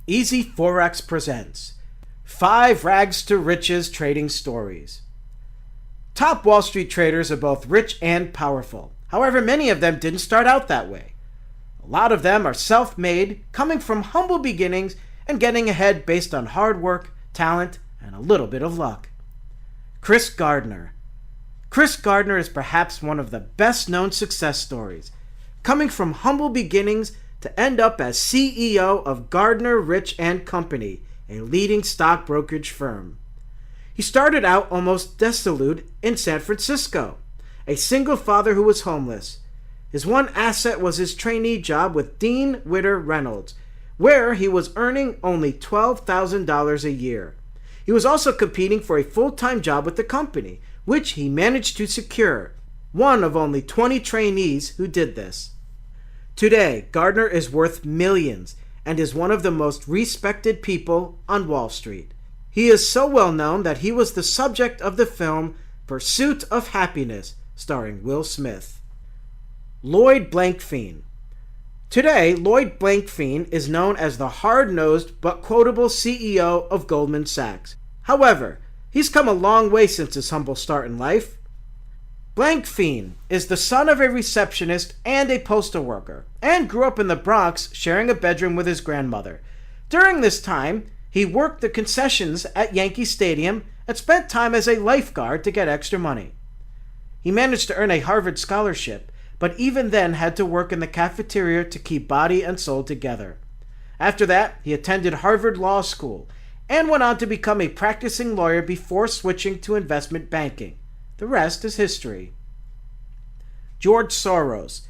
Easy Forex presents 5 Rags to Riches Trading Stories. Top Wall Street traders are both rich and powerful. However, many of them didn't start out that way. A lot of them are self-made, coming from humble beginnings and getting ahead based on hard work, talent, and a little bit of luck. Chris Gardner. Chris Gardner is perhaps one of the best-known success stories, coming from humble beginnings to end up as CEO of Gardner Rich & Company, a leading stock brokerage firm. He started out almost desolate in San Francisco, a single father who was homeless. His one asset was his trainee job with Dean Witter Reynolds, where he was earning only $12,000 a year. He was also competing for a full-time job with the company, which he managed to secure, one of only 20 trainees who did this. Today, Gardner is worth millions and is one of the most respected people on Wall Street. He is so well known that he was the subject of the film Pursuit of Happiness, starring Will Smith. Lloyd Blankfein. Today, Lloyd Blankfein is known as the hard-nosed but quotable CEO of Goldman Sachs. However, he's come a long way since his humble start in life. Blankfein is the son of a receptionist and a postal worker, and grew up in the Bronx sharing a bedroom with his grandmother. During this time, he worked the concessions at Yankee Stadium and spent time as a lifeguard to get extra money. He managed to earn a Harvard scholarship, but even then had to work in the cafeteria to keep body and soul together. After that, he attended Harvard Law School and went on to become a practicing lawyer before switching to investment banking. The rest is history. George Soros.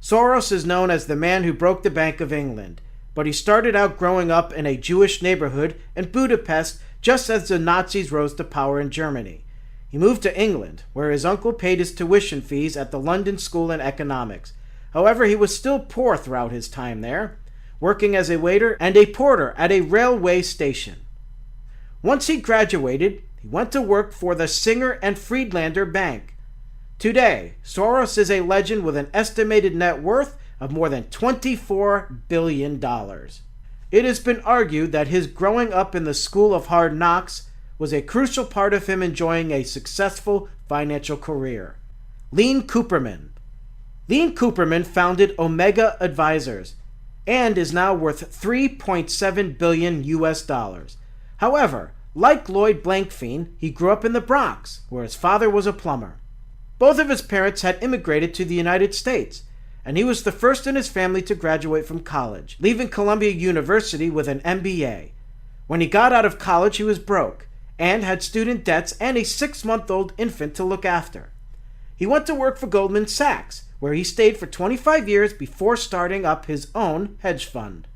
Soros is known as the man who broke the Bank of England, but he started out growing up in a Jewish neighborhood in Budapest just as the Nazis rose to power in Germany. He moved to England, where his uncle paid his tuition fees at the London School in Economics. However, he was still poor throughout his time there, working as a waiter and a porter at a railway station. Once he graduated, he went to work for the Singer and Friedlander Bank. Today, Soros is a legend with an estimated net worth of more than $24 billion. It has been argued that his growing up in the school of hard knocks was a crucial part of him enjoying a successful financial career. Lean Cooperman. Lean Cooperman founded Omega Advisors and is now worth $3.7 billion US. However, like Lloyd Blankfein, he grew up in the Bronx, where his father was a plumber. Both of his parents had immigrated to the United States, and he was the first in his family to graduate from college, leaving Columbia University with an MBA. When he got out of college, he was broke and had student debts and a 6-month-old infant to look after. He went to work for Goldman Sachs, where he stayed for 25 years before starting up his own hedge fund.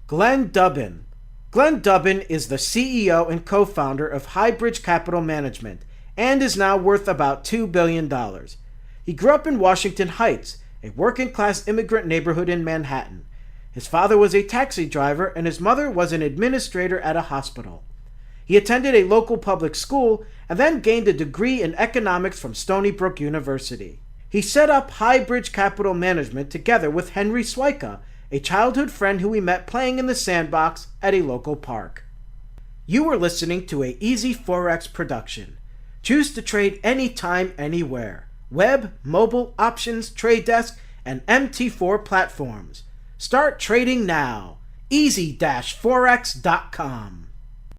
Glenn Dubin. Glenn Dubin is the CEO and co-founder of Highbridge Capital Management and is now worth about $2 billion. He grew up in Washington Heights, a working-class immigrant neighborhood in Manhattan. His father was a taxi driver and his mother was an administrator at a hospital. He attended a local public school and then gained a degree in economics from Stony Brook University. He set up Highbridge Capital Management together with Henry Swyka, a childhood friend who we met playing in the sandbox at a local park. You are listening to a Easy Forex production. Choose to trade anytime, anywhere. Web, mobile, options, trade desk, and MT4 platforms. Start trading now. Easy-Forex.com.